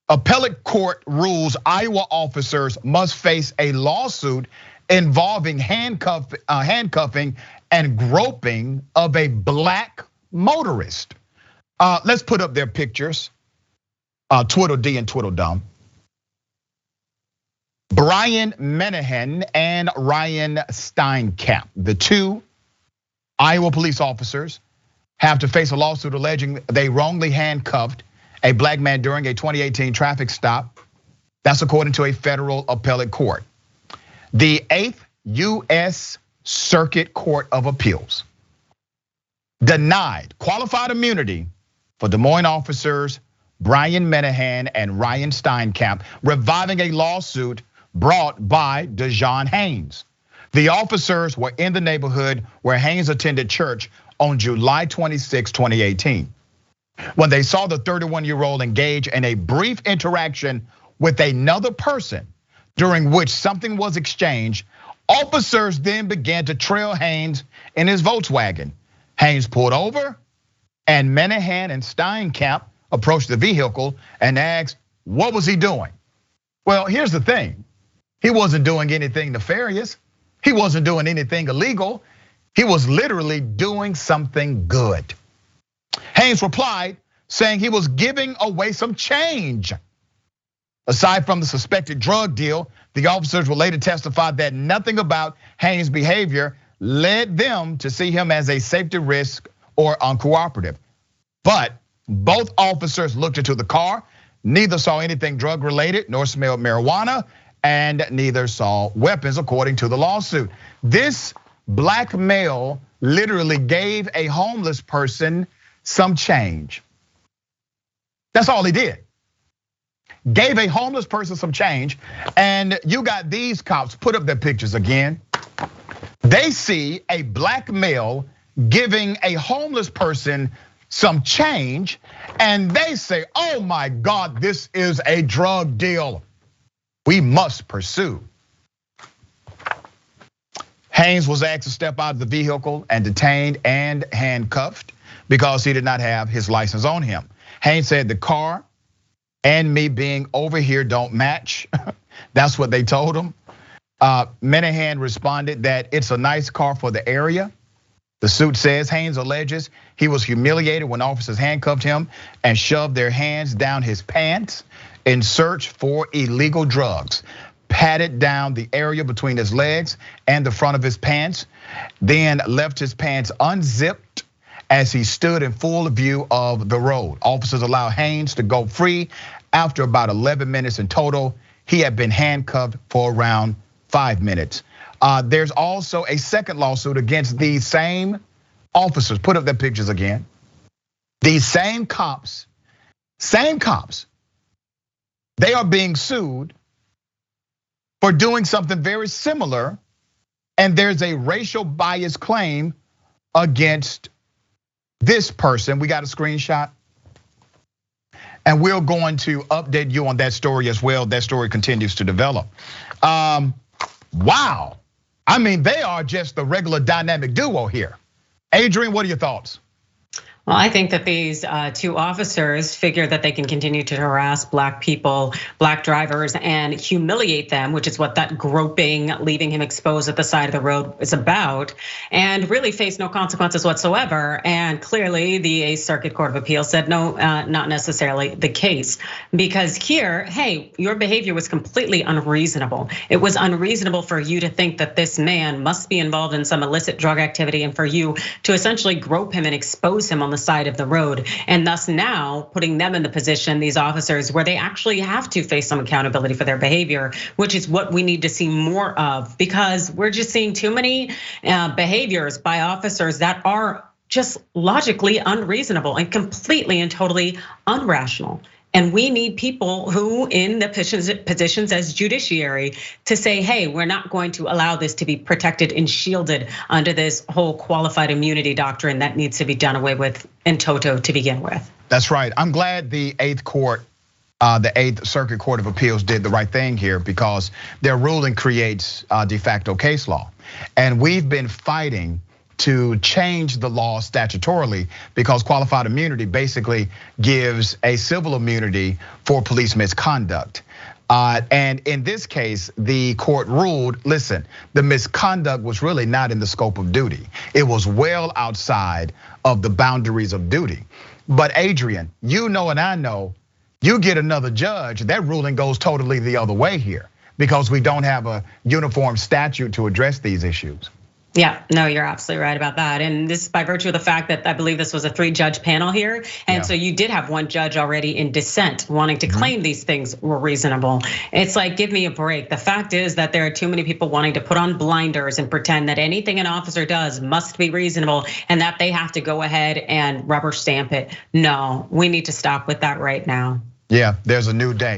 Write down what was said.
Appellate court rules Iowa officers must face a lawsuit involving handcuffing and groping of a black motorist. Let's put up their pictures. Tweedledee and Tweedledum. Brian Menahan and Ryan Steinkamp, the two Iowa police officers, have to face a lawsuit alleging they wrongly handcuffed a black man during a 2018 traffic stop. That's according to a federal appellate court. The 8th U.S. Circuit Court of Appeals denied qualified immunity for Des Moines officers Brian Menahan and Ryan Steinkamp, reviving a lawsuit brought by Dejon Haynes. The officers were in the neighborhood where Haynes attended church on July 26, 2018. When they saw the 31-year-old engage in a brief interaction with another person during which something was exchanged, officers then began to trail Haynes in his Volkswagen. Haynes pulled over, and Menahan and Steinkamp approached the vehicle and asked, what was he doing? Well, here's the thing. He wasn't doing anything nefarious. He wasn't doing anything illegal. He was literally doing something good. Haynes replied, saying he was giving away some change. Aside from the suspected drug deal, the officers will later testify that nothing about Haynes' behavior led them to see him as a safety risk or uncooperative. But both officers looked into the car, neither saw anything drug related nor smelled marijuana, and neither saw weapons, according to the lawsuit. This black male literally gave a homeless person some change. That's all he did. Gave a homeless person some change, and you got these cops, put up their pictures again. They see a black male giving a homeless person some change, and they say, oh my God, this is a drug deal. We must pursue. Haynes was asked to step out of the vehicle and detained and handcuffed because he did not have his license on him. Haynes said the car and me being over here don't match. That's what they told him. Menahan responded that it's a nice car for the area. The suit says Haynes alleges he was humiliated when officers handcuffed him and shoved their hands down his pants in search for illegal drugs, patted down the area between his legs and the front of his pants, then left his pants unzipped as he stood in full view of the road. Officers allowed Haynes to go free after about 11 minutes in total. He had been handcuffed for around 5 minutes. There's also a second lawsuit against these same officers. Put up their pictures again. These same cops, they are being sued for doing something very similar, and there's a racial bias claim against this person. We got a screenshot, and we're going to update you on that story as well. That story continues to develop. Wow, I mean, they are just the regular dynamic duo here. Adrienne, what are your thoughts? Well, I think that these two officers figure that they can continue to harass black people, black drivers, and humiliate them, which is what that groping, leaving him exposed at the side of the road is about, and really face no consequences whatsoever. And clearly the 8th Circuit Court of Appeals said no, not necessarily the case. Because here, hey, your behavior was completely unreasonable. It was unreasonable for you to think that this man must be involved in some illicit drug activity, and for you to essentially grope him and expose him on the side of the road, and thus now putting them in the position, these officers, where they actually have to face some accountability for their behavior, which is what we need to see more of, because we're just seeing too many behaviors by officers that are just logically unreasonable and completely and totally irrational. And we need people who in the positions as judiciary to say, hey, we're not going to allow this to be protected and shielded under this whole qualified immunity doctrine that needs to be done away with in toto to begin with. That's right. I'm glad the 8th Circuit Court of Appeals did the right thing here, because their ruling creates de facto case law. And we've been fighting to change the law statutorily, because qualified immunity basically gives a civil immunity for police misconduct. And in this case, the court ruled, listen, the misconduct was really not in the scope of duty. It was well outside of the boundaries of duty. But Adrienne, you know and I know, you get another judge, that ruling goes totally the other way here, because we don't have a uniform statute to address these issues. Yeah, no, you're absolutely right about that. And this is by virtue of the fact that I believe this was a 3-judge panel here. And so you did have one judge already in dissent wanting to claim these things were reasonable. It's like, give me a break. The fact is that there are too many people wanting to put on blinders and pretend that anything an officer does must be reasonable and that they have to go ahead and rubber stamp it. No, we need to stop with that right now. Yeah, there's a new day.